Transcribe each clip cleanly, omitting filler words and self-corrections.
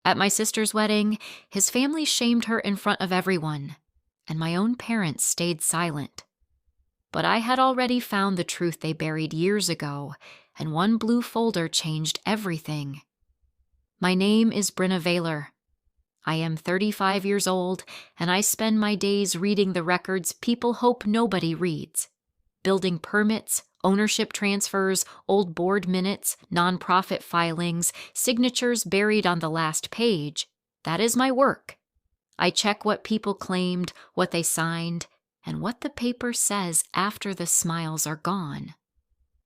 At my sister's wedding, his family shamed her in front of everyone, and my own parents stayed silent. But I had already found the truth they buried years ago, and one blue folder changed everything. My name is Brenna Vaylor. I am 35 years old, and I spend my days reading the records people hope nobody reads. Building permits, ownership transfers, old board minutes, nonprofit filings, signatures buried on the last page. That is my work. I check what people claimed, what they signed, and what the paper says after the smiles are gone.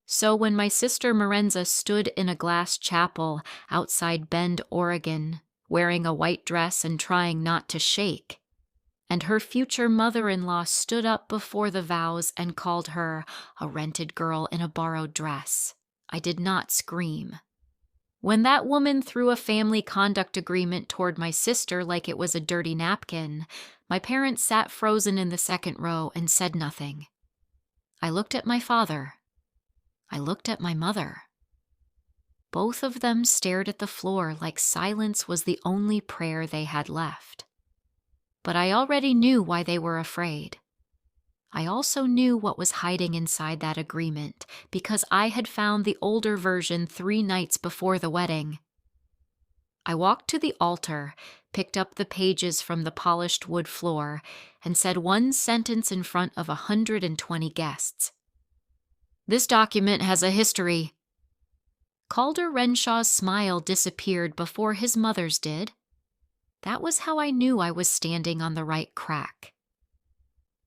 So when my sister Marenza stood in a glass chapel outside Bend, Oregon, wearing a white dress and trying not to shake, and her future mother-in-law stood up before the vows and called her a rented girl in a borrowed dress, I did not scream. When that woman threw a family conduct agreement toward my sister like it was a dirty napkin, my parents sat frozen in the second row and said nothing. I looked at my father. I looked at my mother. Both of them stared at the floor like silence was the only prayer they had left. But I already knew why they were afraid. I also knew what was hiding inside that agreement because I had found the older version 3 nights before the wedding. I walked to the altar, picked up the pages from the polished wood floor, and said one sentence in front of 120 guests. This document has a history. Calder Renshaw's smile disappeared before his mother's did. That was how I knew I was standing on the right crack.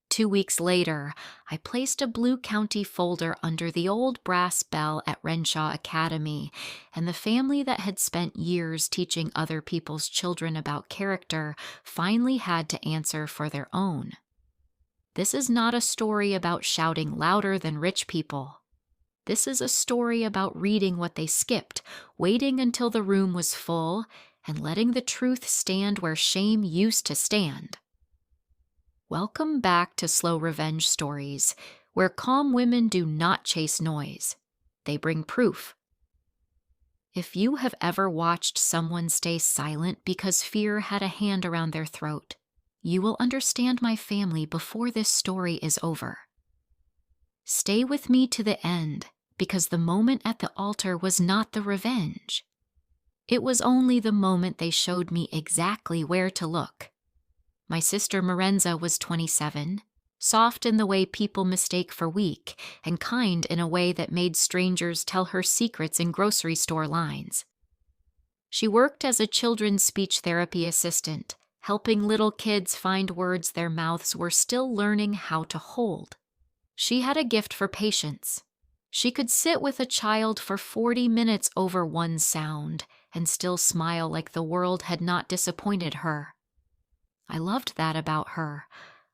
2 weeks later, I placed a blue county folder under the old brass bell at Renshaw Academy, and the family that had spent years teaching other people's children about character finally had to answer for their own. This is not a story about shouting louder than rich people. This is a story about reading what they skipped, waiting until the room was full, and letting the truth stand where shame used to stand. Welcome back to Slow Revenge Stories, where calm women do not chase noise. They bring proof. If you have ever watched someone stay silent because fear had a hand around their throat, you will understand my family before this story is over. Stay with me to the end, because the moment at the altar was not the revenge. It was only the moment they showed me exactly where to look. My sister Marenza was 27, soft in the way people mistake for weak, and kind in a way that made strangers tell her secrets in grocery store lines. She worked as a children's speech therapy assistant, helping little kids find words their mouths were still learning how to hold. She had a gift for patience. She could sit with a child for 40 minutes over one sound and still smile like the world had not disappointed her. I loved that about her.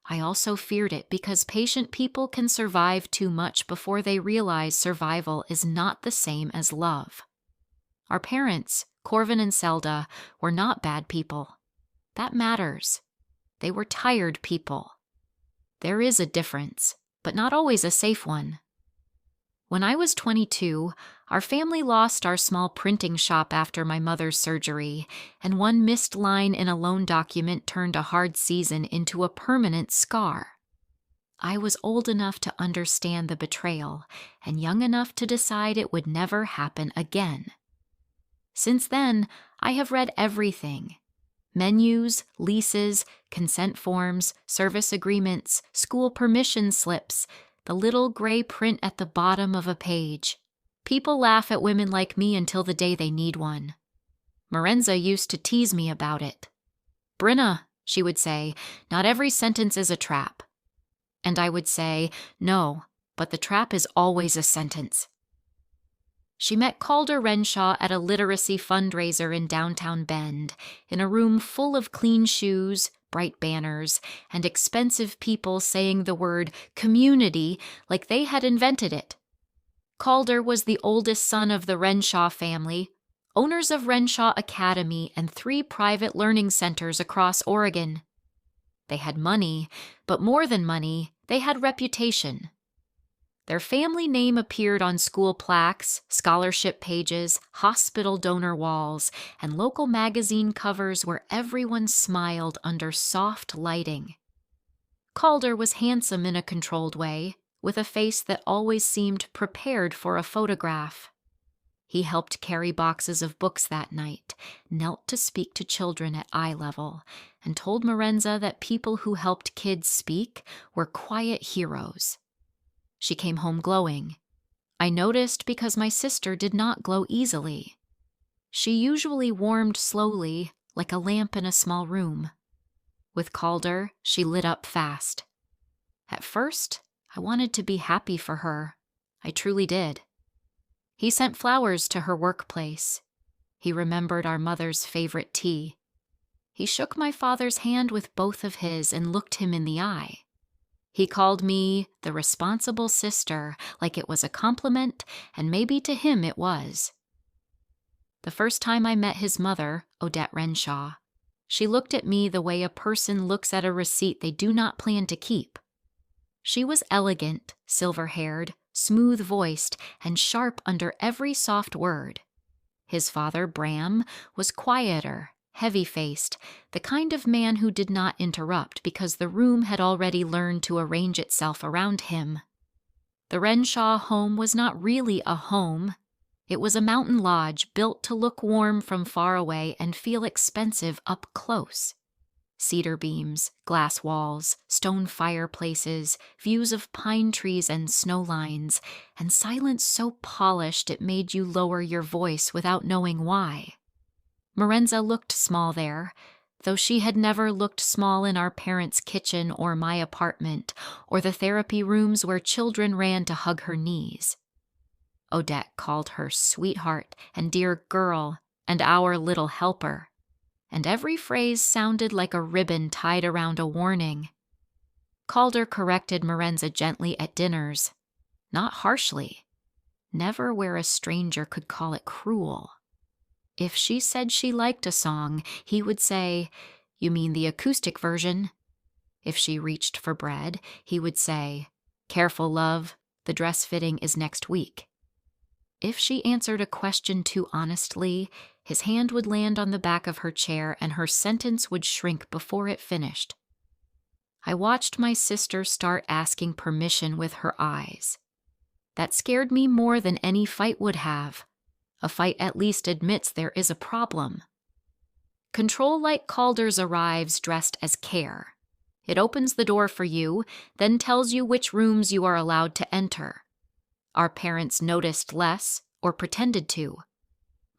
I also feared it because patient people can survive too much before they realize survival is not the same as love. Our parents, Corvin and Selda, were not bad people. That matters. They were tired people. There is a difference, but not always a safe one. When I was 22, our family lost our small printing shop after my mother's surgery, and one missed line in a loan document turned a hard season into a permanent scar. I was old enough to understand the betrayal, and young enough to decide it would never happen again. Since then, I have read everything. Menus, leases, consent forms, service agreements, school permission slips, the little gray print at the bottom of a page. People laugh at women like me until the day they need one. Marenza used to tease me about it. "Brenna," she would say, "not every sentence is a trap." And I would say, "No, but the trap is always a sentence." She met Calder Renshaw at a literacy fundraiser in downtown Bend, in a room full of clean shoes, bright banners, and expensive people saying the word community like they had invented it. Calder was the oldest son of the Renshaw family, owners of Renshaw Academy and 3 private learning centers across Oregon. They had money, but more than money, they had reputation. Their family name appeared on school plaques, scholarship pages, hospital donor walls, and local magazine covers where everyone smiled under soft lighting. Calder was handsome in a controlled way, with a face that always seemed prepared for a photograph. He helped carry boxes of books that night, knelt to speak to children at eye level, and told Marenza that people who helped kids speak were quiet heroes. She came home glowing. I noticed because my sister did not glow easily. She usually warmed slowly, like a lamp in a small room. With Calder, she lit up fast. At first, I wanted to be happy for her. I truly did. He sent flowers to her workplace. He remembered our mother's favorite tea. He shook my father's hand with both of his and looked him in the eye. He called me the responsible sister, like it was a compliment, and maybe to him it was. The first time I met his mother, Odette Renshaw, she looked at me the way a person looks at a receipt they do not plan to keep. She was elegant, silver-haired, smooth-voiced, and sharp under every soft word. His father, Bram, was quieter, heavy-faced, the kind of man who did not interrupt because the room had already learned to arrange itself around him. The Renshaw home was not really a home. It was a mountain lodge built to look warm from far away and feel expensive up close. Cedar beams, glass walls, stone fireplaces, views of pine trees and snow lines, and silence so polished it made you lower your voice without knowing why. Marenza looked small there, though she had never looked small in our parents' kitchen or my apartment, or the therapy rooms where children ran to hug her knees. Odette called her sweetheart and dear girl and our little helper, and every phrase sounded like a ribbon tied around a warning. Calder corrected Marenza gently at dinners, not harshly, never where a stranger could call it cruel. If she said she liked a song, he would say, "You mean the acoustic version?" If she reached for bread, he would say, "Careful, love, the dress fitting is next week." If she answered a question too honestly, his hand would land on the back of her chair and her sentence would shrink before it finished. I watched my sister start asking permission with her eyes. That scared me more than any fight would have. A fight at least admits there is a problem. Control like Calder's arrives dressed as care. It opens the door for you, then tells you which rooms you are allowed to enter. Our parents noticed less, or pretended to.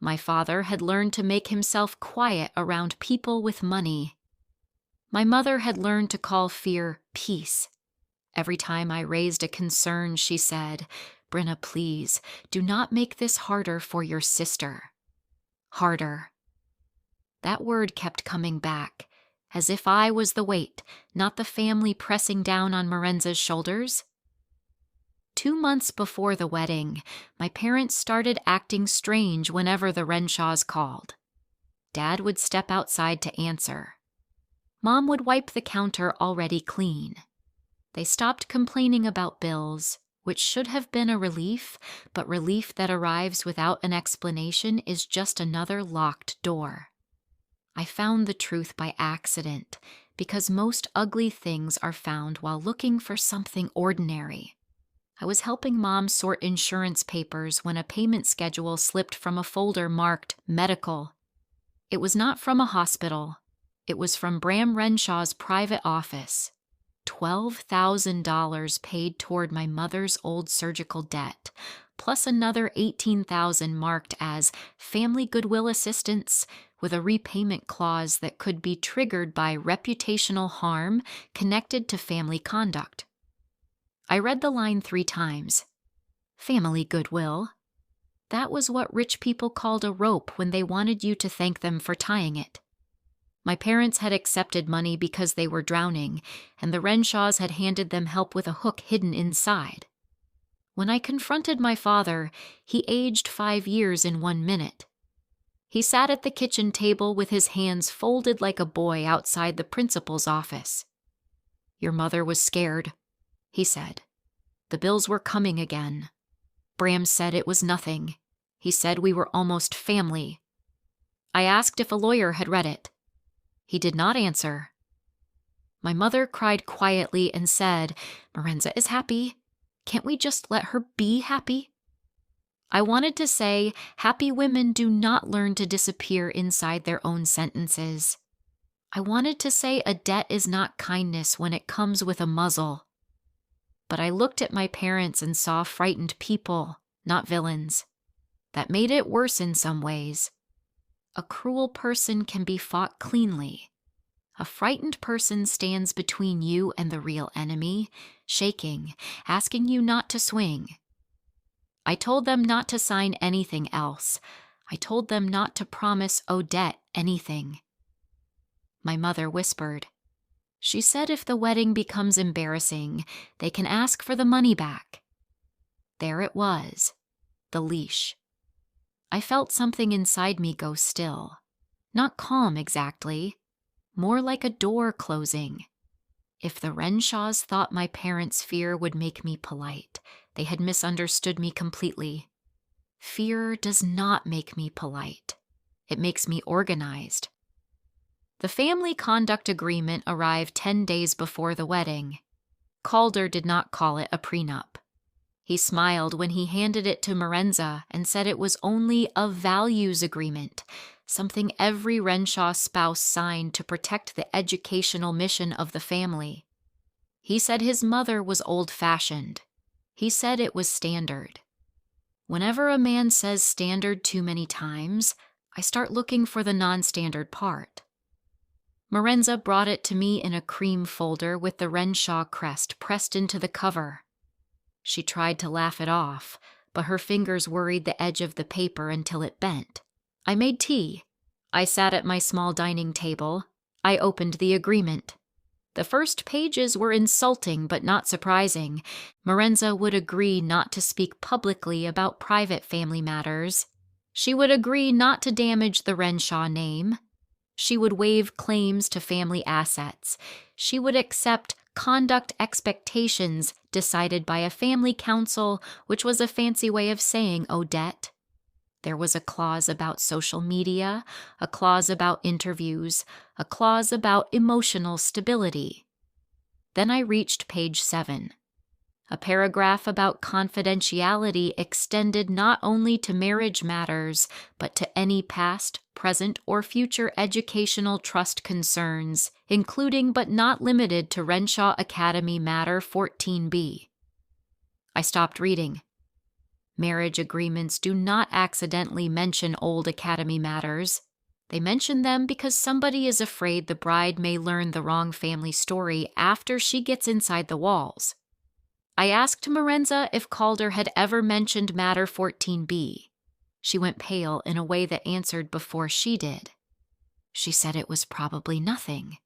My father had learned to make himself quiet around people with money. My mother had learned to call fear peace. Every time I raised a concern, she said, "Brenna, please, do not make this harder for your sister." Harder. That word kept coming back, as if I was the weight, not the family pressing down on Marenza's shoulders. 2 months before the wedding, my parents started acting strange whenever the Renshaws called. Dad would step outside to answer. Mom would wipe the counter already clean. They stopped complaining about bills, which should have been a relief, but relief that arrives without an explanation is just another locked door. I found the truth by accident, because most ugly things are found while looking for something ordinary. I was helping Mom sort insurance papers when a payment schedule slipped from a folder marked medical. It was not from a hospital. It was from Bram Renshaw's private office. $12,000 paid toward my mother's old surgical debt, plus another $18,000 marked as family goodwill assistance with a repayment clause that could be triggered by reputational harm connected to family conduct. I read the line 3 times. Family goodwill. That was what rich people called a rope when they wanted you to thank them for tying it. My parents had accepted money because they were drowning, and the Renshaws had handed them help with a hook hidden inside. When I confronted my father, he aged 5 years in 1 minute. He sat at the kitchen table with his hands folded like a boy outside the principal's office. "Your mother was scared," he said. The bills were coming again. Bram said it was nothing. He said we were almost family. I asked if a lawyer had read it. He did not answer. My mother cried quietly and said, "Marenza is happy. Can't we just let her be happy?" I wanted to say, happy women do not learn to disappear inside their own sentences. I wanted to say a debt is not kindness when it comes with a muzzle. But I looked at my parents and saw frightened people, not villains. That made it worse in some ways. A cruel person can be fought cleanly. A frightened person stands between you and the real enemy, shaking, asking you not to swing. I told them not to sign anything else. I told them not to promise Odette anything. My mother whispered. She said if the wedding becomes embarrassing, they can ask for the money back. There it was, the leash. I felt something inside me go still. Not calm exactly, more like a door closing. If the Renshaws thought my parents' fear would make me polite, they had misunderstood me completely. Fear does not make me polite. It makes me organized. The family conduct agreement arrived 10 days before the wedding. Calder did not call it a prenup. He smiled when he handed it to Marenza and said it was only a values agreement, something every Renshaw spouse signed to protect the educational mission of the family. He said his mother was old-fashioned. He said it was standard. Whenever a man says standard too many times, I start looking for the non-standard part. Marenza brought it to me in a cream folder with the Renshaw crest pressed into the cover. She tried to laugh it off, but her fingers worried the edge of the paper until it bent. I made tea. I sat at my small dining table. I opened the agreement. The first pages were insulting but not surprising. Marenza would agree not to speak publicly about private family matters. She would agree not to damage the Renshaw name. She would waive claims to family assets. She would accept conduct expectations decided by a family council, which was a fancy way of saying Odette. There was a clause about social media, a clause about interviews, a clause about emotional stability. Then I reached page 7. A paragraph about confidentiality extended not only to marriage matters, but to any past, present, or future educational trust concerns, including but not limited to Renshaw Academy Matter 14b. I stopped reading. Marriage agreements do not accidentally mention old academy matters. They mention them because somebody is afraid the bride may learn the wrong family story after she gets inside the walls. I asked Marenza if Calder had ever mentioned Matter 14b. She went pale in a way that answered before she did. She said it was probably nothing.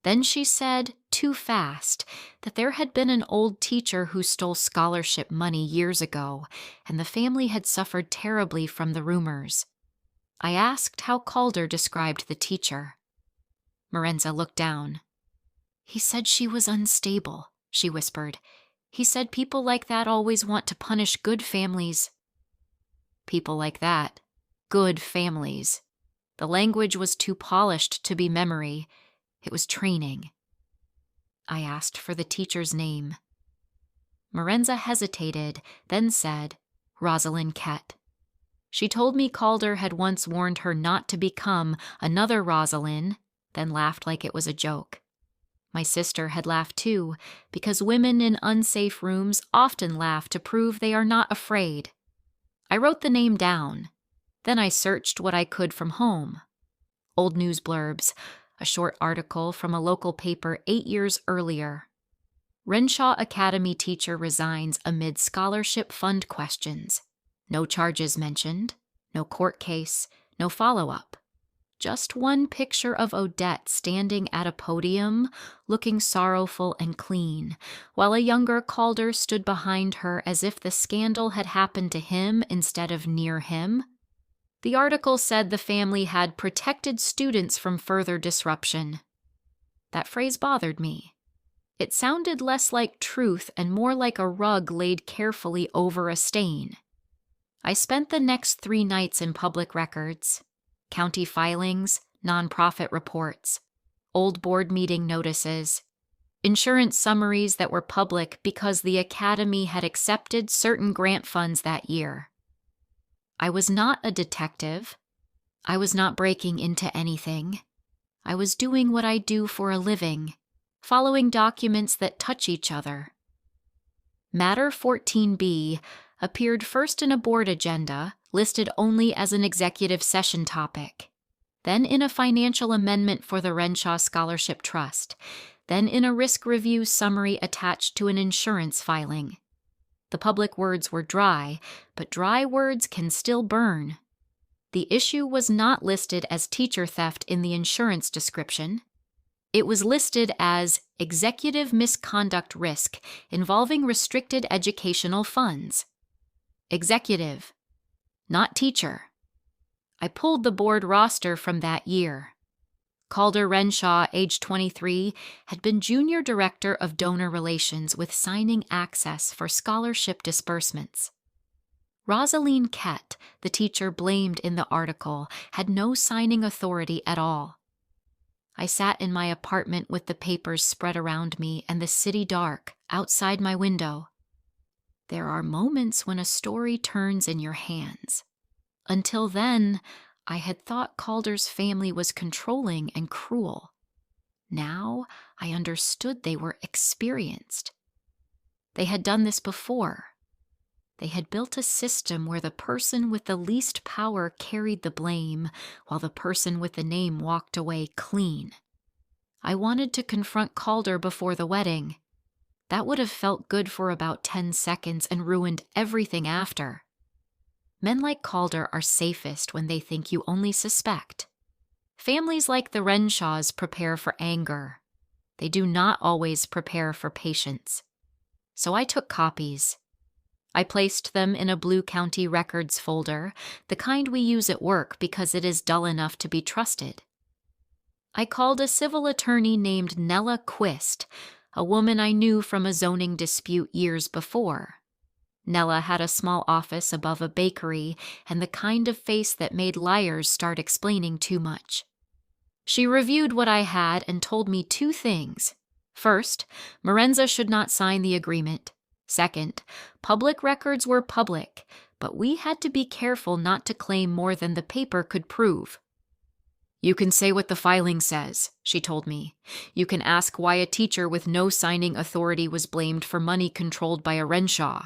Then she said, too fast, that there had been an old teacher who stole scholarship money years ago, and the family had suffered terribly from the rumors. I asked how Calder described the teacher. Marenza looked down. He said she was unstable, she whispered. He said people like that always want to punish good families. People like that. Good families. The language was too polished to be memory. It was training. I asked for the teacher's name. Marenza hesitated, then said, Rosalind Kett. She told me Calder had once warned her not to become another Rosalind, then laughed like it was a joke. My sister had laughed too, because women in unsafe rooms often laugh to prove they are not afraid. I wrote the name down. Then I searched what I could from home. Old news blurbs, a short article from a local paper 8 years earlier. Renshaw Academy teacher resigns amid scholarship fund questions. No charges mentioned, no court case, no follow-up. Just one picture of Odette standing at a podium, looking sorrowful and clean, while a younger Calder stood behind her as if the scandal had happened to him instead of near him. The article said the family had protected students from further disruption. That phrase bothered me. It sounded less like truth and more like a rug laid carefully over a stain. I spent the next 3 nights in public records, county filings, nonprofit reports, old board meeting notices, insurance summaries that were public because the Academy had accepted certain grant funds that year. I was not a detective. I was not breaking into anything. I was doing what I do for a living, following documents that touch each other. Matter 14B appeared first in a board agenda, listed only as an executive session topic, then in a financial amendment for the Renshaw Scholarship Trust, then in a risk review summary attached to an insurance filing. The public words were dry, but dry words can still burn. The issue was not listed as teacher theft in the insurance description. It was listed as executive misconduct risk involving restricted educational funds. Executive, not teacher. I pulled the board roster from that year. Calder Renshaw, age 23, had been junior director of donor relations with signing access for scholarship disbursements. Rosaline Kett, the teacher blamed in the article, had no signing authority at all. I sat in my apartment with the papers spread around me and the city dark outside my window. There are moments when a story turns in your hands. Until then, I had thought Calder's family was controlling and cruel. Now I understood they were experienced. They had done this before. They had built a system where the person with the least power carried the blame, while the person with the name walked away clean. I wanted to confront Calder before the wedding. That would have felt good for about 10 seconds and ruined everything after. Men like Calder are safest when they think you only suspect. Families like the Renshaws prepare for anger. They do not always prepare for patience. So I took copies. I placed them in a Blue County Records folder, the kind we use at work because it is dull enough to be trusted. I called a civil attorney named Nella Quist, a woman I knew from a zoning dispute years before. Nella had a small office above a bakery and the kind of face that made liars start explaining too much. She reviewed what I had and told me 2 things. First, Morenza should not sign the agreement. Second, public records were public, but we had to be careful not to claim more than the paper could prove. You can say what the filing says, she told me. You can ask why a teacher with no signing authority was blamed for money controlled by a Renshaw.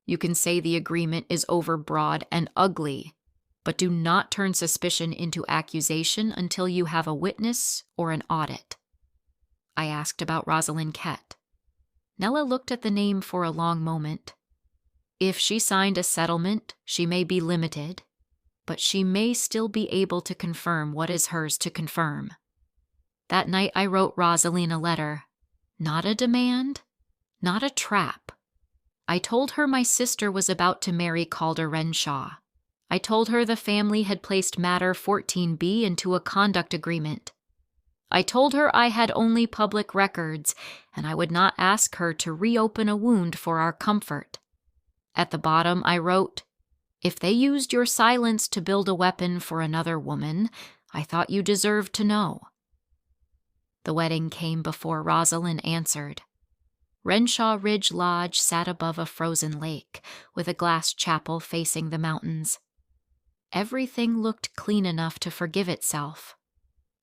You can say the agreement is overbroad and ugly, but do not turn suspicion into accusation until you have a witness or an audit. I asked about Rosalind Kett. Nella looked at the name for a long moment. If she signed a settlement, she may be limited, but she may still be able to confirm what is hers to confirm. That night I wrote Rosaline a letter. Not a demand, not a trap. I told her my sister was about to marry Calder Renshaw. I told her the family had placed Matter 14B into a conduct agreement. I told her I had only public records, and I would not ask her to reopen a wound for our comfort. At the bottom I wrote, "If they used your silence to build a weapon for another woman, I thought you deserved to know." The wedding came before Rosalind answered. Renshaw Ridge Lodge sat above a frozen lake, with a glass chapel facing the mountains. Everything looked clean enough to forgive itself.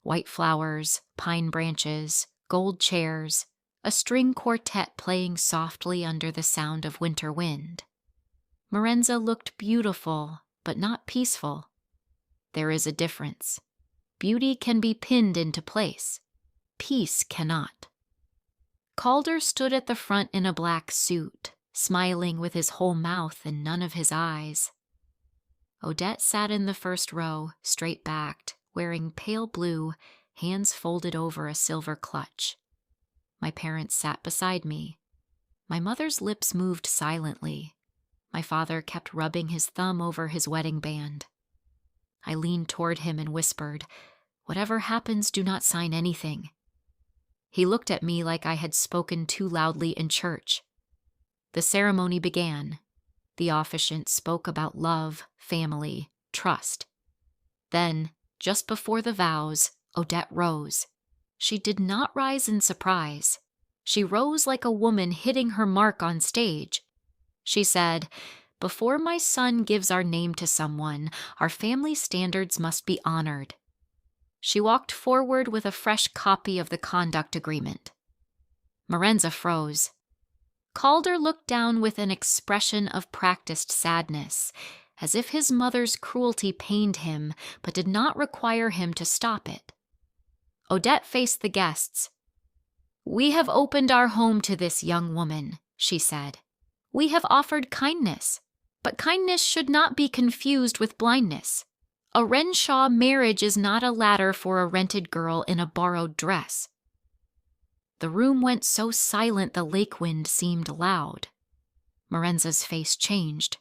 White flowers, pine branches, gold chairs, a string quartet playing softly under the sound of winter wind. Morenza looked beautiful, but not peaceful. There is a difference. Beauty can be pinned into place. Peace cannot. Calder stood at the front in a black suit, smiling with his whole mouth and none of his eyes. Odette sat in the first row, straight-backed, wearing pale blue, hands folded over a silver clutch. My parents sat beside me. My mother's lips moved silently. My father kept rubbing his thumb over his wedding band. I leaned toward him and whispered, "Whatever happens, do not sign anything." He looked at me like I had spoken too loudly in church. The ceremony began. The officiant spoke about love, family, trust. Then, just before the vows, Odette rose. She did not rise in surprise. She rose like a woman hitting her mark on stage. She said, "Before my son gives our name to someone, our family standards must be honored." She walked forward with a fresh copy of the conduct agreement. Marenza froze. Calder looked down with an expression of practiced sadness, as if his mother's cruelty pained him but did not require him to stop it. Odette faced the guests. "We have opened our home to this young woman," she said. "We have offered kindness, but kindness should not be confused with blindness. A Renshaw marriage is not a ladder for a rented girl in a borrowed dress." The room went so silent the lake wind seemed loud. Marenza's face changed,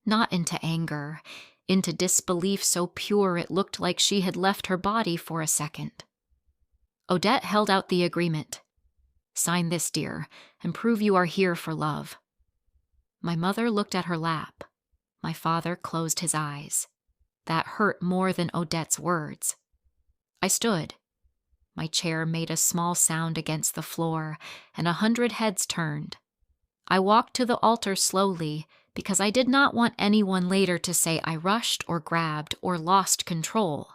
not into anger, into disbelief so pure it looked like she had left her body for a second. Odette held out the agreement. "Sign this, dear, and prove you are here for love." My mother looked at her lap. My father closed his eyes. That hurt more than Odette's words. I stood. My chair made a small sound against the floor, and 100 heads turned. I walked to the altar slowly because I did not want anyone later to say I rushed or grabbed or lost control.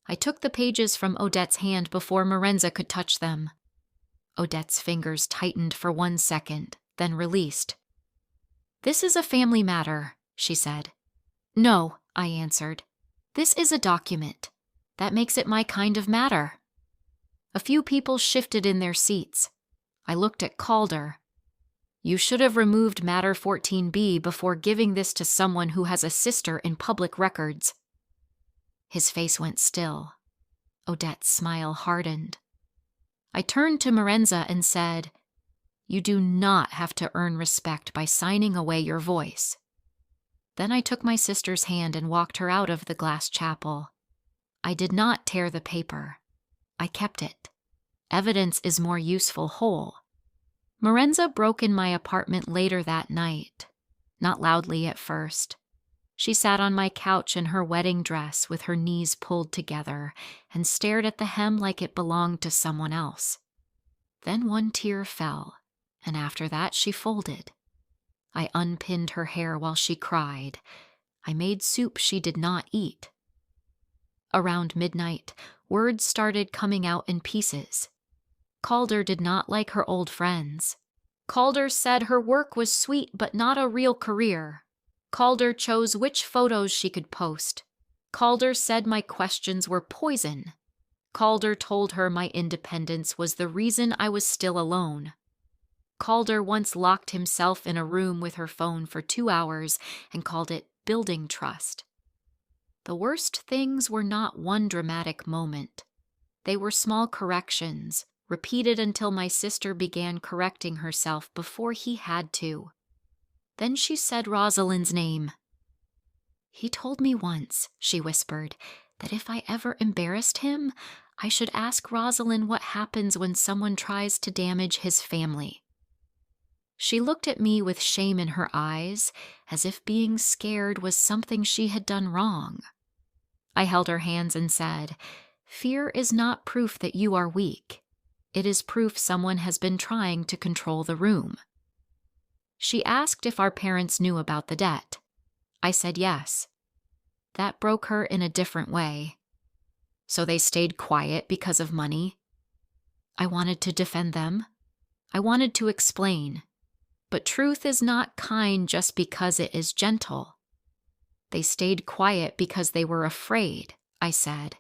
I took the pages from Odette's hand before Marenza could touch them. Odette's fingers tightened for 1 second, then released. "This is a family matter," she said. "No," I answered. "This is a document. That makes it my kind of matter." A few people shifted in their seats. I looked at Calder. "You should have removed matter 14B before giving this to someone who has a sister in public records." His face went still. Odette's smile hardened. I turned to Marenza and said, "You do not have to earn respect by signing away your voice." Then I took my sister's hand and walked her out of the glass chapel. I did not tear the paper. I kept it. Evidence is more useful whole. Marenza broke in my apartment later that night. Not loudly at first. She sat on my couch in her wedding dress with her knees pulled together and stared at the hem like it belonged to someone else. Then 1 tear fell, and after that she folded. I unpinned her hair while she cried. I made soup she did not eat. Around midnight, words started coming out in pieces. Calder did not like her old friends. Calder said her work was sweet but not a real career. Calder chose which photos she could post. Calder said my questions were poison. Calder told her my independence was the reason I was still alone. Calder once locked himself in a room with her phone for 2 hours and called it building trust. The worst things were not one dramatic moment. They were small corrections, repeated until my sister began correcting herself before he had to. Then she said Rosalind's name. "He told me once," she whispered, "that if I ever embarrassed him, I should ask Rosalind what happens when someone tries to damage his family." She looked at me with shame in her eyes, as if being scared was something she had done wrong. I held her hands and said, "Fear is not proof that you are weak. It is proof someone has been trying to control the room." She asked if our parents knew about the debt. I said yes. That broke her in a different way. So they stayed quiet because of money? I wanted to defend them. I wanted to explain. But truth is not kind just because it is gentle. They stayed quiet because they were afraid, I said.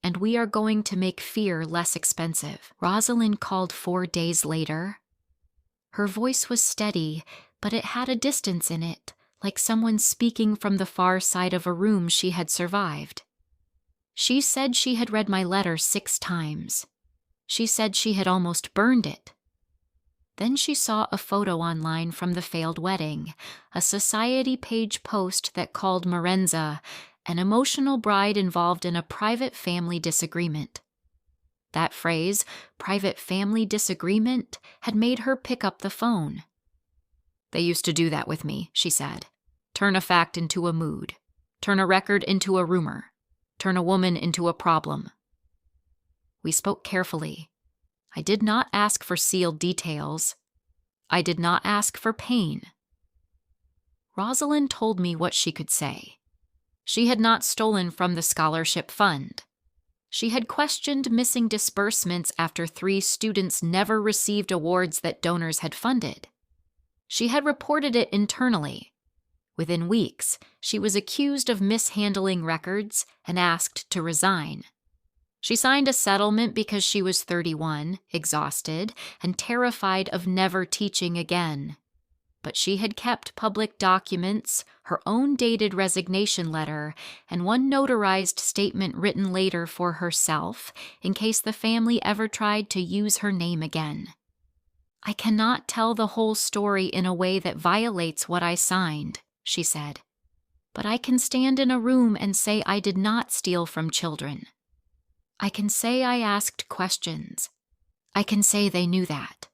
And we are going to make fear less expensive. Rosalind called 4 days later. Her voice was steady, but it had a distance in it, like someone speaking from the far side of a room she had survived. She said she had read my letter 6 times. She said she had almost burned it. Then she saw a photo online from the failed wedding, a society page post that called Marenza an emotional bride involved in a private family disagreement. That phrase, private family disagreement, had made her pick up the phone. "They used to do that with me," she said. "Turn a fact into a mood. Turn a record into a rumor. Turn a woman into a problem." We spoke carefully. I did not ask for sealed details. I did not ask for pain. Rosalind told me what she could say. She had not stolen from the scholarship fund. She had questioned missing disbursements after 3 students never received awards that donors had funded. She had reported it internally. Within weeks, she was accused of mishandling records and asked to resign. She signed a settlement because she was 31, exhausted, and terrified of never teaching again. But she had kept public documents, her own dated resignation letter, and one notarized statement written later for herself in case the family ever tried to use her name again. "I cannot tell the whole story in a way that violates what I signed," she said. "But I can stand in a room and say I did not steal from children. I can say I asked questions. I can say they knew that."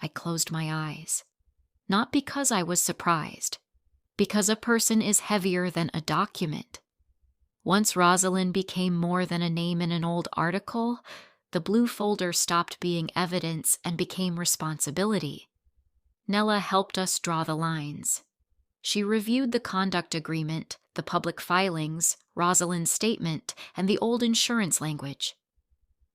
I closed my eyes. Not because I was surprised, because a person is heavier than a document. Once Rosalind became more than a name in an old article, the blue folder stopped being evidence and became responsibility. Nella helped us draw the lines. She reviewed the conduct agreement, the public filings, Rosalind's statement, and the old insurance language.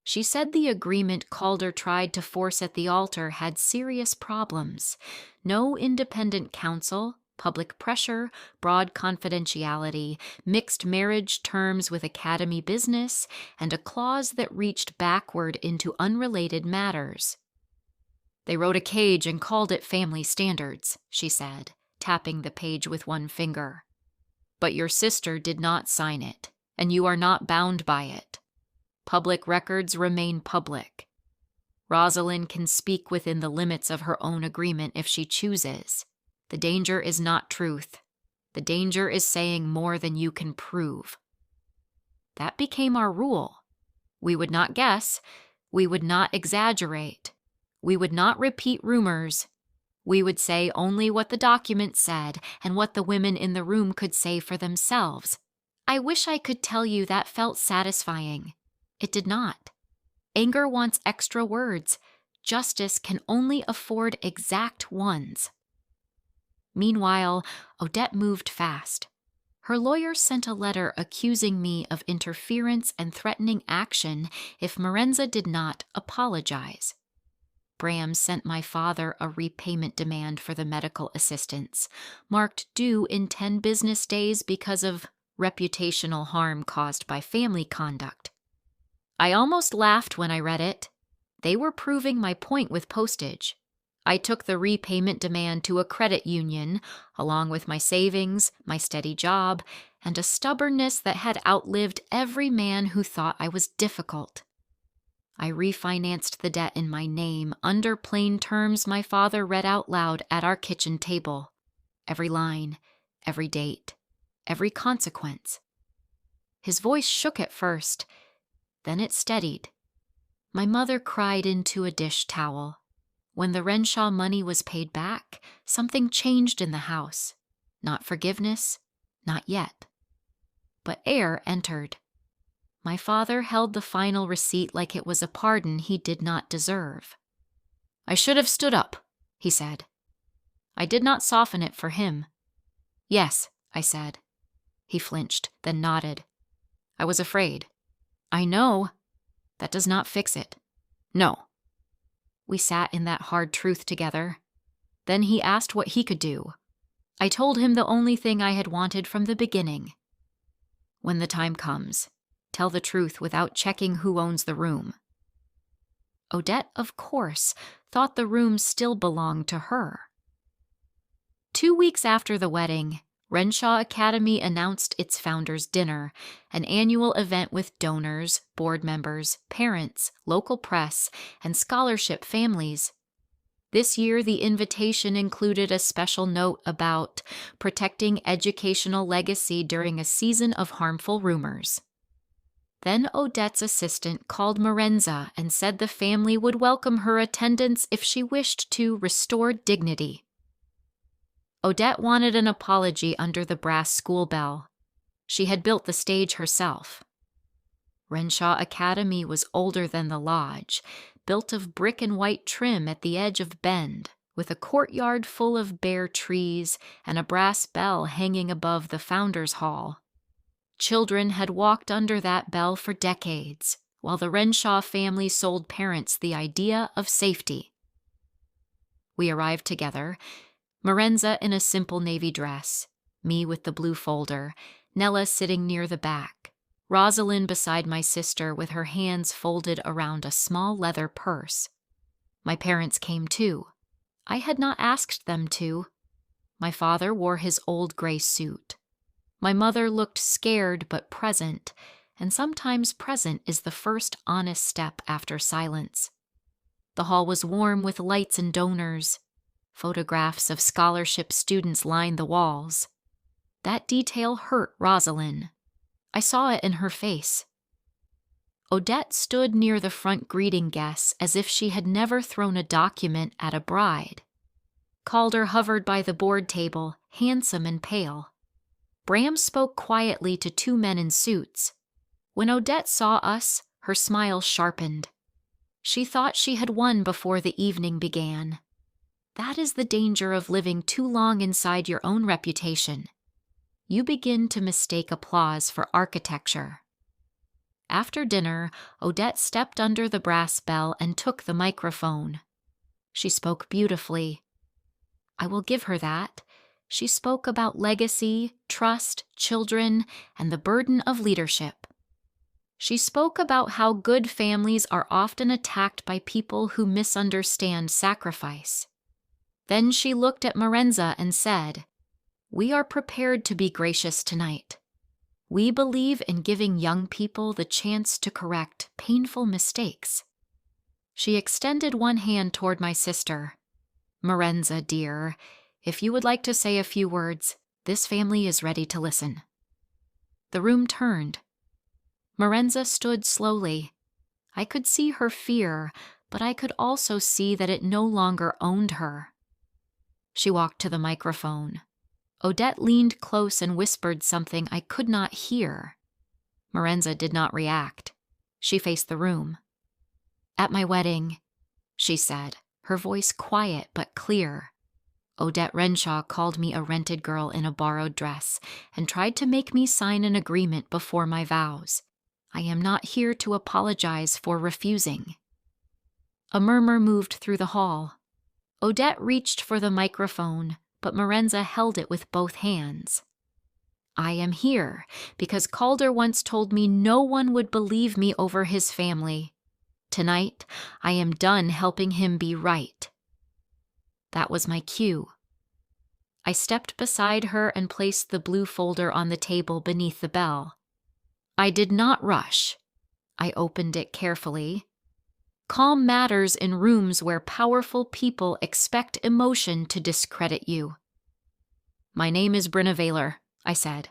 She said the agreement Calder tried to force at the altar had serious problems: no independent counsel, public pressure, broad confidentiality, mixed marriage terms with academy business, and a clause that reached backward into unrelated matters. "They wrote a cage and called it family standards," she said, tapping the page with one finger. "But your sister did not sign it, and you are not bound by it. Public records remain public. Rosalind can speak within the limits of her own agreement if she chooses. The danger is not truth. The danger is saying more than you can prove." That became our rule. We would not guess. We would not exaggerate. We would not repeat rumors. We would say only what the document said and what the women in the room could say for themselves. I wish I could tell you that felt satisfying. It did not. Anger wants extra words. Justice can only afford exact ones. Meanwhile, Odette moved fast. Her lawyer sent a letter accusing me of interference and threatening action if Marenza did not apologize. Bram sent my father a repayment demand for the medical assistance, marked due in 10 business days because of reputational harm caused by family conduct. I almost laughed when I read it. They were proving my point with postage. I took the repayment demand to a credit union, along with my savings, my steady job, and a stubbornness that had outlived every man who thought I was difficult. I refinanced the debt in my name under plain terms my father read out loud at our kitchen table. Every line, every date, every consequence. His voice shook at first. Then it steadied. My mother cried into a dish towel. When the Renshaw money was paid back, something changed in the house. Not forgiveness, not yet. But air entered. My father held the final receipt like it was a pardon he did not deserve. "I should have stood up," he said. I did not soften it for him. "Yes," I said. He flinched, then nodded. "I was afraid." "I know. That does not fix it." "No." We sat in that hard truth together. Then he asked what he could do. I told him the only thing I had wanted from the beginning. "When the time comes, tell the truth without checking who owns the room." Odette, of course, thought the room still belonged to her. 2 weeks after the wedding, Renshaw Academy announced its Founders' Dinner, an annual event with donors, board members, parents, local press, and scholarship families. This year, the invitation included a special note about protecting educational legacy during a season of harmful rumors. Then Odette's assistant called Marenza and said the family would welcome her attendance if she wished to restore dignity. Odette wanted an apology under the brass school bell. She had built the stage herself. Renshaw Academy was older than the lodge, built of brick and white trim at the edge of Bend, with a courtyard full of bare trees and a brass bell hanging above the Founders Hall. Children had walked under that bell for decades, while the Renshaw family sold parents the idea of safety. We arrived together, Marenza in a simple navy dress, me with the blue folder, Nella sitting near the back, Rosalind beside my sister with her hands folded around a small leather purse. My parents came too. I had not asked them to. My father wore his old gray suit. My mother looked scared but present, and sometimes present is the first honest step after silence. The hall was warm with lights and donors. Photographs of scholarship students lined the walls. That detail hurt Rosalind. I saw it in her face. Odette stood near the front greeting guests as if she had never thrown a document at a bride. Calder hovered by the board table, handsome and pale. Bram spoke quietly to two men in suits. When Odette saw us, her smile sharpened. She thought she had won before the evening began. That is the danger of living too long inside your own reputation. You begin to mistake applause for architecture. After dinner, Odette stepped under the brass bell and took the microphone. She spoke beautifully. I will give her that. She spoke about legacy, trust, children, and the burden of leadership. She spoke about how good families are often attacked by people who misunderstand sacrifice. Then she looked at Marenza and said, "We are prepared to be gracious tonight. We believe in giving young people the chance to correct painful mistakes." She extended one hand toward my sister. "Marenza, dear, if you would like to say a few words, this family is ready to listen." The room turned. Marenza stood slowly. I could see her fear, but I could also see that it no longer owned her. She walked to the microphone. Odette leaned close and whispered something I could not hear. Marenza did not react. She faced the room. "At my wedding," she said, her voice quiet but clear, "Odette Renshaw called me a rented girl in a borrowed dress and tried to make me sign an agreement before my vows. I am not here to apologize for refusing." A murmur moved through the hall. Odette reached for the microphone, but Marenza held it with both hands. "I am here because Calder once told me no one would believe me over his family. Tonight, I am done helping him be right." That was my cue. I stepped beside her and placed the blue folder on the table beneath the bell. I did not rush. I opened it carefully. Calm matters in rooms where powerful people expect emotion to discredit you. "My name is Brenna Vaylor," I said.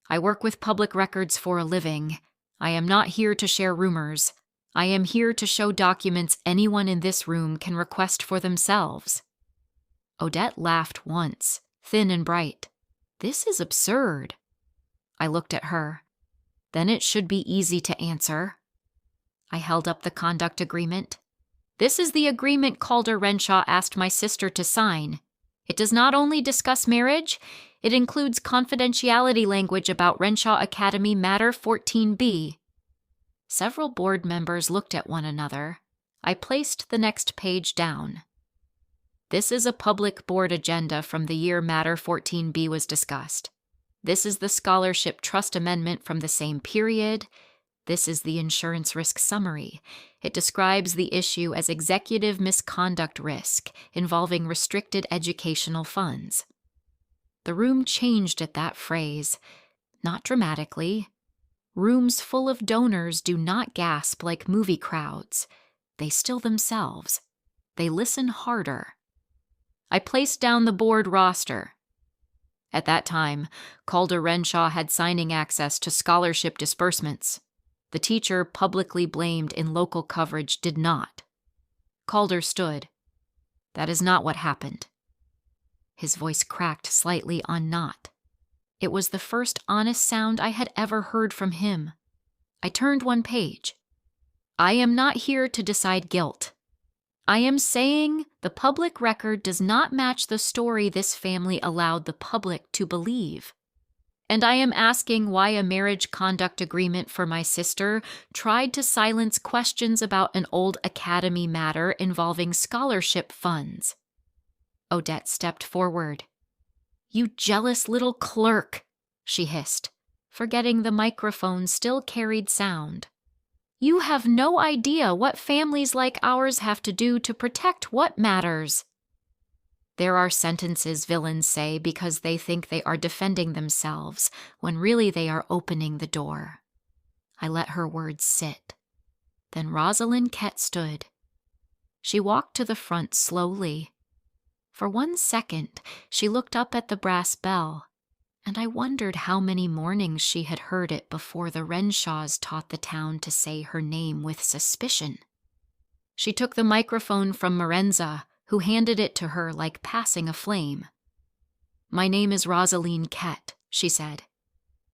"I work with public records for a living. I am not here to share rumors. I am here to show documents anyone in this room can request for themselves." Odette laughed once, thin and bright. "This is absurd." I looked at her. "Then it should be easy to answer." I held up the conduct agreement. "This is the agreement Calder Renshaw asked my sister to sign. It does not only discuss marriage, it includes confidentiality language about Renshaw Academy Matter 14B. Several board members looked at one another. I placed the next page down. "This is a public board agenda from the year Matter 14B was discussed. This is the scholarship trust amendment from the same period. This is the insurance risk summary. It describes the issue as executive misconduct risk involving restricted educational funds." The room changed at that phrase, not dramatically. Rooms full of donors do not gasp like movie crowds. They still themselves. They listen harder. I placed down the board roster. At that time, Calder Renshaw had signing access to scholarship disbursements. The teacher publicly blamed in local coverage did not. Calder stood. That is not what happened. His voice cracked slightly on not. It was the first honest sound I had ever heard from him. I turned one page. I am not here to decide guilt. I am saying the public record does not match the story this family allowed the public to believe. And I am asking why a marriage conduct agreement for my sister tried to silence questions about an old academy matter involving scholarship funds. Odette stepped forward. You jealous little clerk, she hissed, forgetting the microphone still carried sound. You have no idea what families like ours have to do to protect what matters. There are sentences villains say because they think they are defending themselves, when really they are opening the door. I let her words sit. Then Rosalind Kett stood. She walked to the front slowly. For 1 second, she looked up at the brass bell, and I wondered how many mornings she had heard it before the Renshaws taught the town to say her name with suspicion. She took the microphone from Marenza, who handed it to her like passing a flame. My name is Rosaline Kett, she said.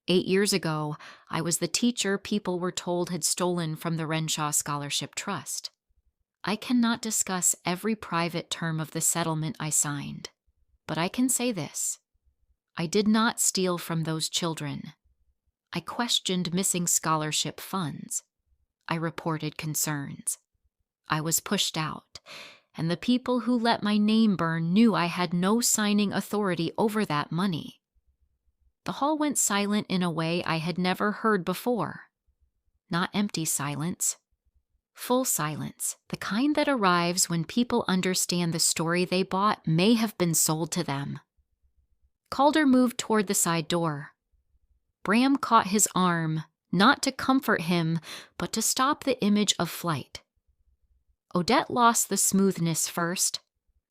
8 years ago, I was the teacher people were told had stolen from the Renshaw Scholarship Trust. I cannot discuss every private term of the settlement I signed, but I can say this. I did not steal from those children. I questioned missing scholarship funds. I reported concerns. I was pushed out, and the people who let my name burn knew I had no signing authority over that money. The hall went silent in a way I had never heard before. Not empty silence. Full silence, the kind that arrives when people understand the story they bought may have been sold to them. Calder moved toward the side door. Bram caught his arm, not to comfort him, but to stop the image of flight. Odette lost the smoothness first.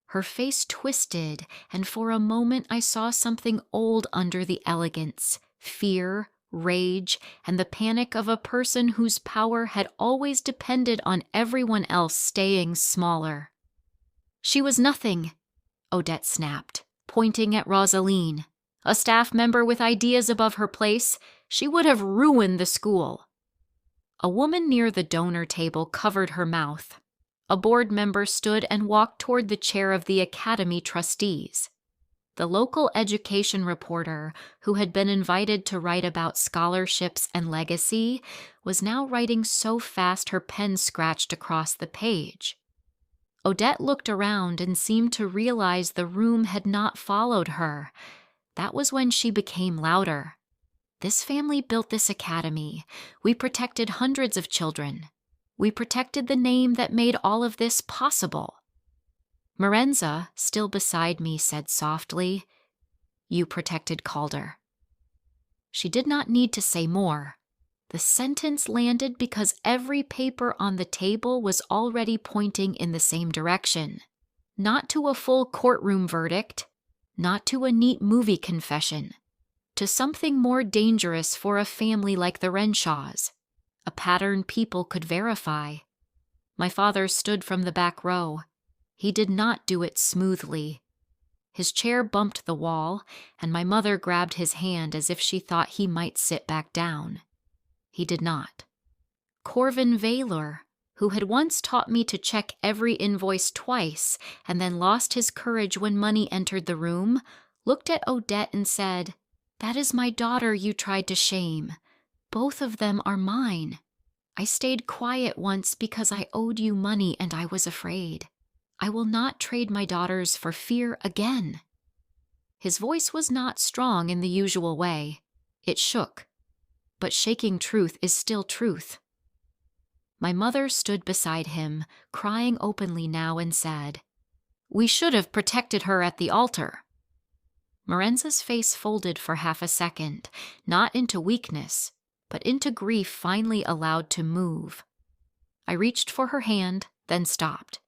Her face twisted, and for a moment I saw something old under the elegance, fear, rage, and the panic of a person whose power had always depended on everyone else staying smaller. She was nothing, Odette snapped, pointing at Rosaline. A staff member with ideas above her place, she would have ruined the school. A woman near the donor table covered her mouth. A board member stood and walked toward the chair of the academy trustees. The local education reporter, who had been invited to write about scholarships and legacy, was now writing so fast her pen scratched across the page. Odette looked around and seemed to realize the room had not followed her. That was when she became louder. This family built this academy. We protected hundreds of children. We protected the name that made all of this possible. Marenza, still beside me, said softly, You protected Calder. She did not need to say more. The sentence landed because every paper on the table was already pointing in the same direction. Not to a full courtroom verdict, not to a neat movie confession, to something more dangerous for a family like the Renshaws, a pattern people could verify. My father stood from the back row. He did not do it smoothly. His chair bumped the wall, and my mother grabbed his hand as if she thought he might sit back down. He did not. Corvin Valor, who had once taught me to check every invoice twice and then lost his courage when money entered the room, looked at Odette and said, That is my daughter you tried to shame. Both of them are mine. I stayed quiet once because I owed you money and I was afraid. I will not trade my daughters for fear again. His voice was not strong in the usual way. It shook. But shaking truth is still truth. My mother stood beside him, crying openly now, and said, We should have protected her at the altar. Marenza's face folded for half a second, not into weakness, but into grief finally allowed to move. I reached for her hand, then stopped.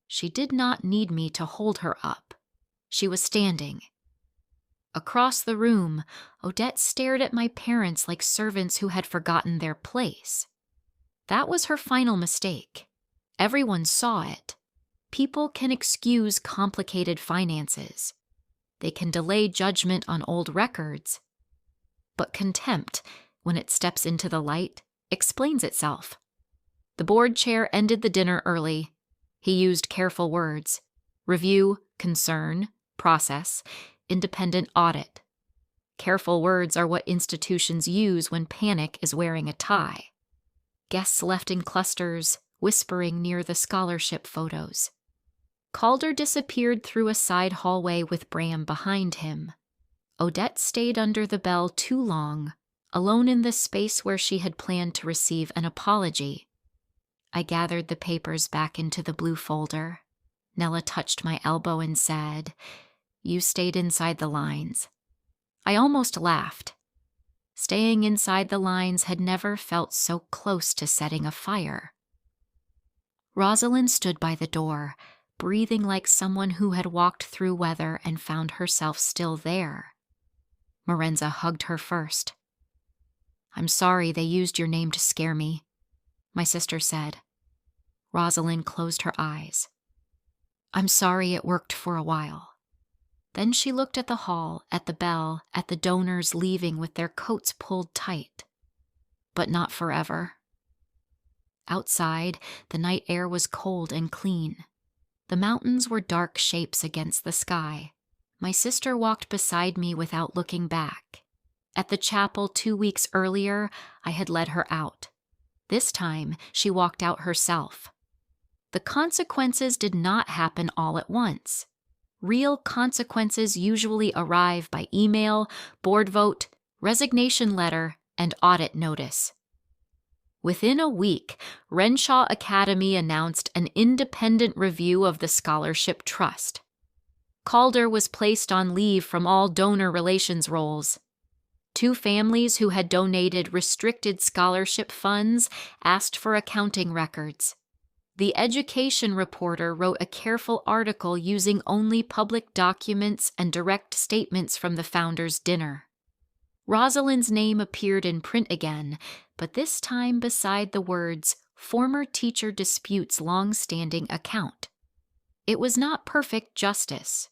She did not need me to hold her up. She was standing. Across the room, Odette stared at my parents like servants who had forgotten their place. That was her final mistake. Everyone saw it. People can excuse complicated finances. They can delay judgment on old records. But contempt, when it steps into the light, explains itself. The board chair ended the dinner early. He used careful words: review, concern, process, independent audit. Careful words are what institutions use when panic is wearing a tie. Guests left in clusters, whispering near the scholarship photos. Calder disappeared through a side hallway with Bram behind him. Odette stayed under the bell too long, alone in the space where she had planned to receive an apology. I gathered the papers back into the blue folder. Nella touched my elbow and said, "You stayed inside the lines." I almost laughed. Staying inside the lines had never felt so close to setting a fire. Rosalind stood by the door, breathing like someone who had walked through weather and found herself still there. Marenza hugged her first. "I'm sorry they used your name to scare me," my sister said. Rosalind closed her eyes. "I'm sorry it worked for a while." Then she looked at the hall, at the bell, at the donors leaving with their coats pulled tight. But not forever. Outside, the night air was cold and clean. The mountains were dark shapes against the sky. My sister walked beside me without looking back. At the chapel 2 weeks earlier, I had led her out. This time, she walked out herself. The consequences did not happen all at once. Real consequences usually arrive by email, board vote, resignation letter, and audit notice. Within a week, Renshaw Academy announced an independent review of the scholarship trust. Calder was placed on leave from all donor relations roles. 2 families who had donated restricted scholarship funds asked for accounting records. The education reporter wrote a careful article using only public documents and direct statements from the founders' dinner. Rosalind's name appeared in print again, but this time beside the words, "Former teacher disputes long-standing account." It was not perfect justice.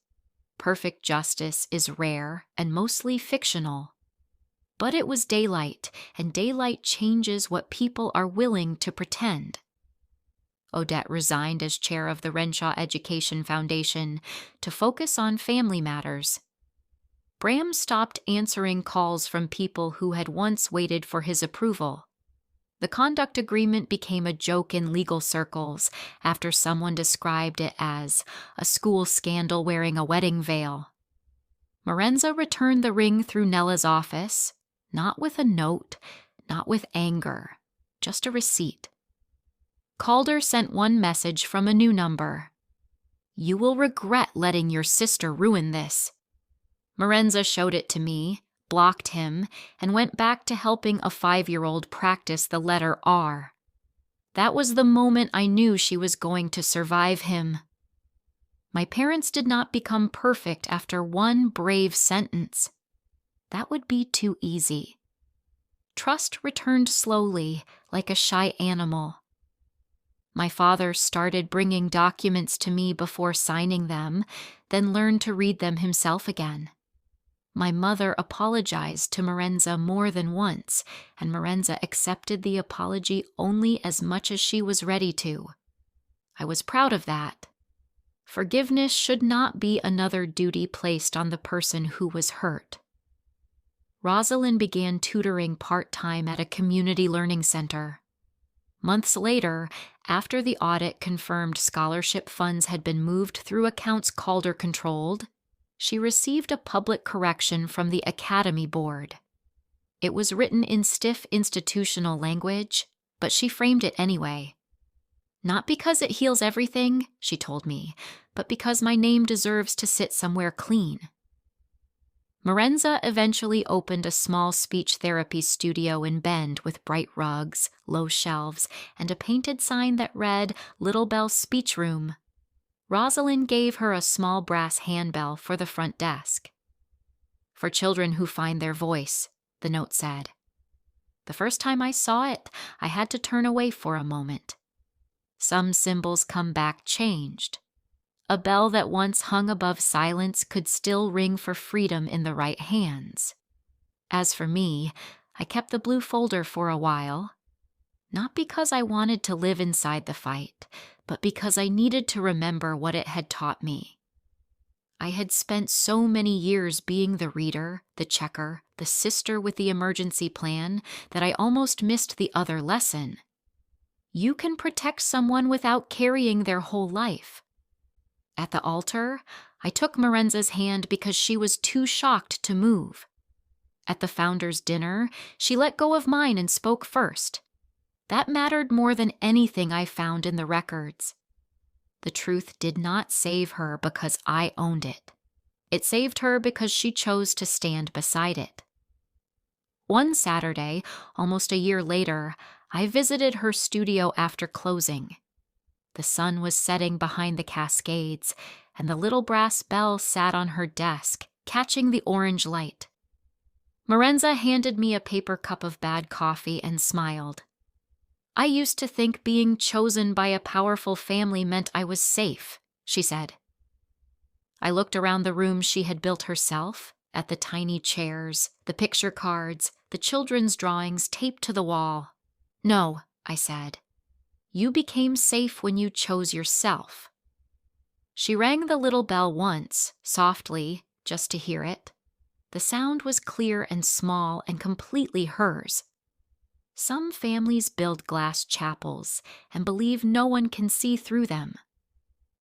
Perfect justice is rare and mostly fictional. But it was daylight, and daylight changes what people are willing to pretend. Odette resigned as chair of the Renshaw Education Foundation to focus on family matters. Bram stopped answering calls from people who had once waited for his approval. The conduct agreement became a joke in legal circles after someone described it as a school scandal wearing a wedding veil. Marenza returned the ring through Nella's office, not with a note, not with anger, just a receipt. Calder sent one message from a new number. "You will regret letting your sister ruin this." Marenza showed it to me, blocked him, and went back to helping a 5-year-old practice the letter R. That was the moment I knew she was going to survive him. My parents did not become perfect after one brave sentence. That would be too easy. Trust returned slowly, like a shy animal. My father started bringing documents to me before signing them, then learned to read them himself again. My mother apologized to Marenza more than once, and Marenza accepted the apology only as much as she was ready to. I was proud of that. Forgiveness should not be another duty placed on the person who was hurt. Rosalind began tutoring part-time at a community learning center. Months later, after the audit confirmed scholarship funds had been moved through accounts Calder controlled, she received a public correction from the Academy Board. It was written in stiff institutional language, but she framed it anyway. "Not because it heals everything," she told me, "but because my name deserves to sit somewhere clean." Marenza eventually opened a small speech therapy studio in Bend with bright rugs, low shelves, and a painted sign that read Little Bell Speech Room. Rosalind gave her a small brass handbell for the front desk. For children who find their voice, the note said. The first time I saw it, I had to turn away for a moment. Some symbols come back changed. A bell that once hung above silence could still ring for freedom in the right hands. As for me, I kept the blue folder for a while. Not because I wanted to live inside the fight, but because I needed to remember what it had taught me. I had spent so many years being the reader, the checker, the sister with the emergency plan that I almost missed the other lesson. You can protect someone without carrying their whole life. At the altar, I took Marenza's hand because she was too shocked to move. At the founder's dinner, she let go of mine and spoke first. That mattered more than anything I found in the records. The truth did not save her because I owned it. It saved her because she chose to stand beside it. One Saturday, almost a year later, I visited her studio after closing. The sun was setting behind the cascades, and the little brass bell sat on her desk, catching the orange light. Marenza handed me a paper cup of bad coffee and smiled. I used to think being chosen by a powerful family meant I was safe, she said. I looked around the room she had built herself, at the tiny chairs, the picture cards, the children's drawings taped to the wall. No, I said. You became safe when you chose yourself. She rang the little bell once, softly, just to hear it. The sound was clear and small and completely hers. Some families build glass chapels and believe no one can see through them.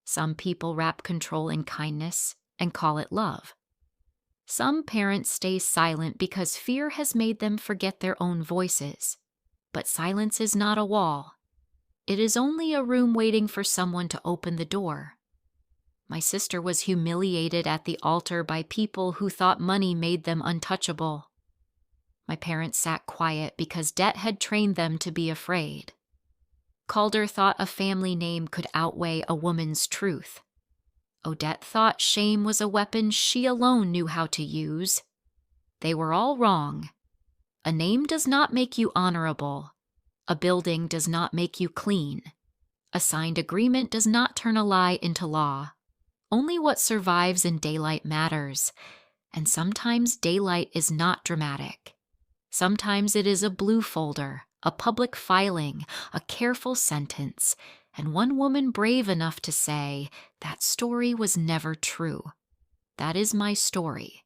Some people wrap control in kindness and call it love. Some parents stay silent because fear has made them forget their own voices. But silence is not a wall. It is only a room waiting for someone to open the door. My sister was humiliated at the altar by people who thought money made them untouchable. My parents sat quiet because debt had trained them to be afraid. Calder thought a family name could outweigh a woman's truth. Odette thought shame was a weapon she alone knew how to use. They were all wrong. A name does not make you honorable. A building does not make you clean. A signed agreement does not turn a lie into law. Only what survives in daylight matters. And sometimes daylight is not dramatic. Sometimes it is a blue folder, a public filing, a careful sentence, and one woman brave enough to say, that story was never true. That is my story.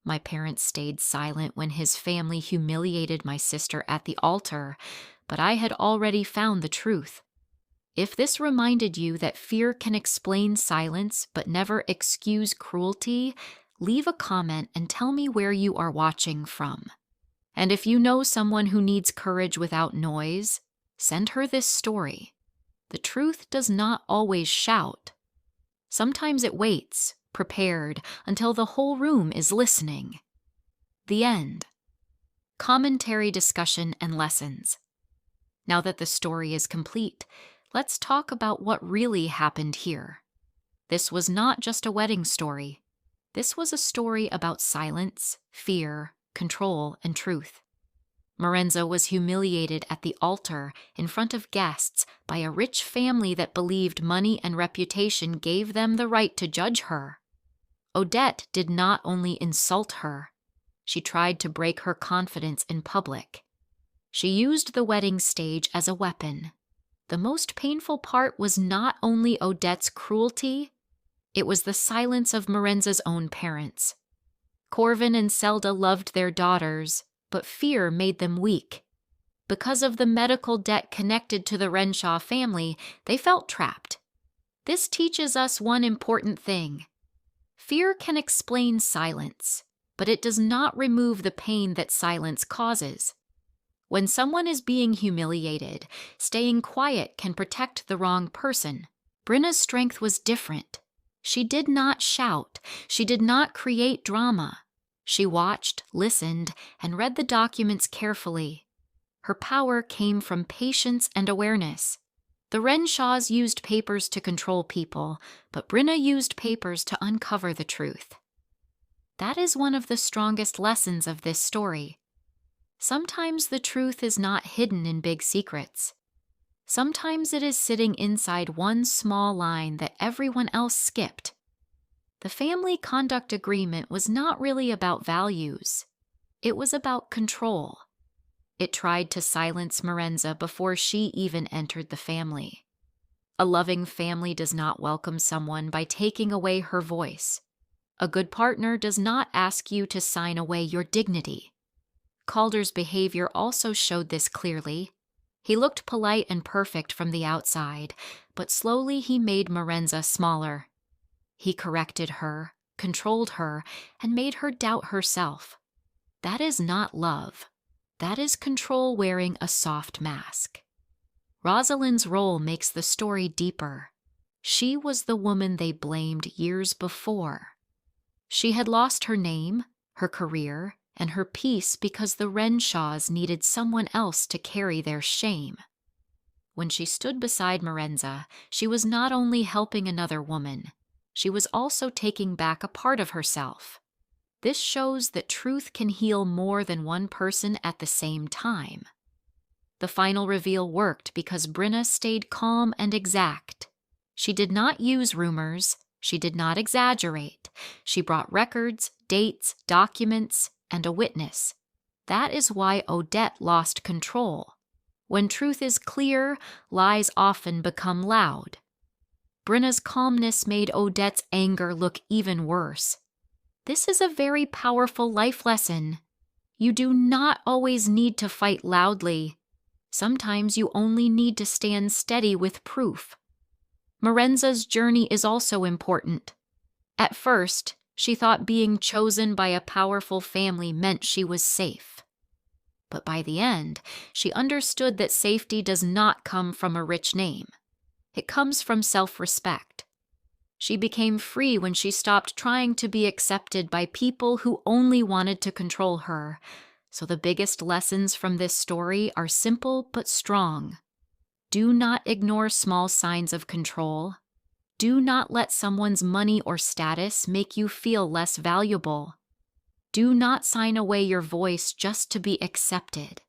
My parents stayed silent when his family humiliated my sister at the altar, but I had already found the truth. If this reminded you that fear can explain silence but never excuse cruelty, leave a comment and tell me where you are watching from. And if you know someone who needs courage without noise, send her this story. The truth does not always shout. Sometimes it waits, prepared, until the whole room is listening. The end. Commentary, discussion, and lessons. Now that the story is complete, let's talk about what really happened here. This was not just a wedding story. This was a story about silence, fear, control, and truth. Marenza was humiliated at the altar in front of guests by a rich family that believed money and reputation gave them the right to judge her. Odette did not only insult her, she tried to break her confidence in public. She used the wedding stage as a weapon. The most painful part was not only Odette's cruelty, it was the silence of Marenza's own parents. Corvin and Zelda loved their daughters, but fear made them weak. Because of the medical debt connected to the Renshaw family, they felt trapped. This teaches us one important thing. Fear can explain silence, but it does not remove the pain that silence causes. When someone is being humiliated, staying quiet can protect the wrong person. Brenna's strength was different. She did not shout. She did not create drama. She watched, listened, and read the documents carefully. Her power came from patience and awareness. The Renshaws used papers to control people, but Brenna used papers to uncover the truth. That is one of the strongest lessons of this story. Sometimes the truth is not hidden in big secrets. Sometimes it is sitting inside one small line that everyone else skipped. The family conduct agreement was not really about values. It was about control. It tried to silence Marenza before she even entered the family. A loving family does not welcome someone by taking away her voice. A good partner does not ask you to sign away your dignity. Calder's behavior also showed this clearly. He looked polite and perfect from the outside, but slowly he made Marenza smaller. He corrected her, controlled her, and made her doubt herself. That is not love. That is control wearing a soft mask. Rosalind's role makes the story deeper. She was the woman they blamed years before. She had lost her name, her career, and her peace because the Renshaws needed someone else to carry their shame. When she stood beside Marenza, she was not only helping another woman, she was also taking back a part of herself. This shows that truth can heal more than one person at the same time. The final reveal worked because Brenna stayed calm and exact. She did not use rumors. She did not exaggerate. She brought records, dates, documents, and a witness. That is why Odette lost control. When truth is clear, lies often become loud. Brenna's calmness made Odette's anger look even worse. This is a very powerful life lesson. You do not always need to fight loudly. Sometimes you only need to stand steady with proof. Marenza's journey is also important. At first, she thought being chosen by a powerful family meant she was safe. But by the end, she understood that safety does not come from a rich name. It comes from self-respect. She became free when she stopped trying to be accepted by people who only wanted to control her. So the biggest lessons from this story are simple but strong. Do not ignore small signs of control. Do not let someone's money or status make you feel less valuable. Do not sign away your voice just to be accepted.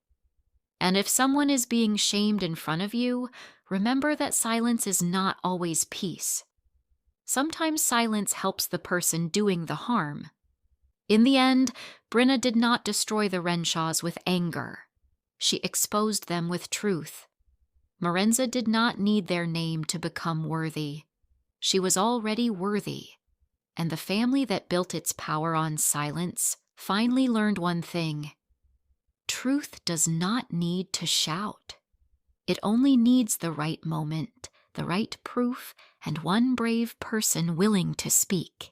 And if someone is being shamed in front of you, remember that silence is not always peace. Sometimes silence helps the person doing the harm. In the end, Brenna did not destroy the Renshaws with anger. She exposed them with truth. Marenza did not need their name to become worthy. She was already worthy. And the family that built its power on silence finally learned one thing. Truth does not need to shout. It only needs the right moment, the right proof, and one brave person willing to speak.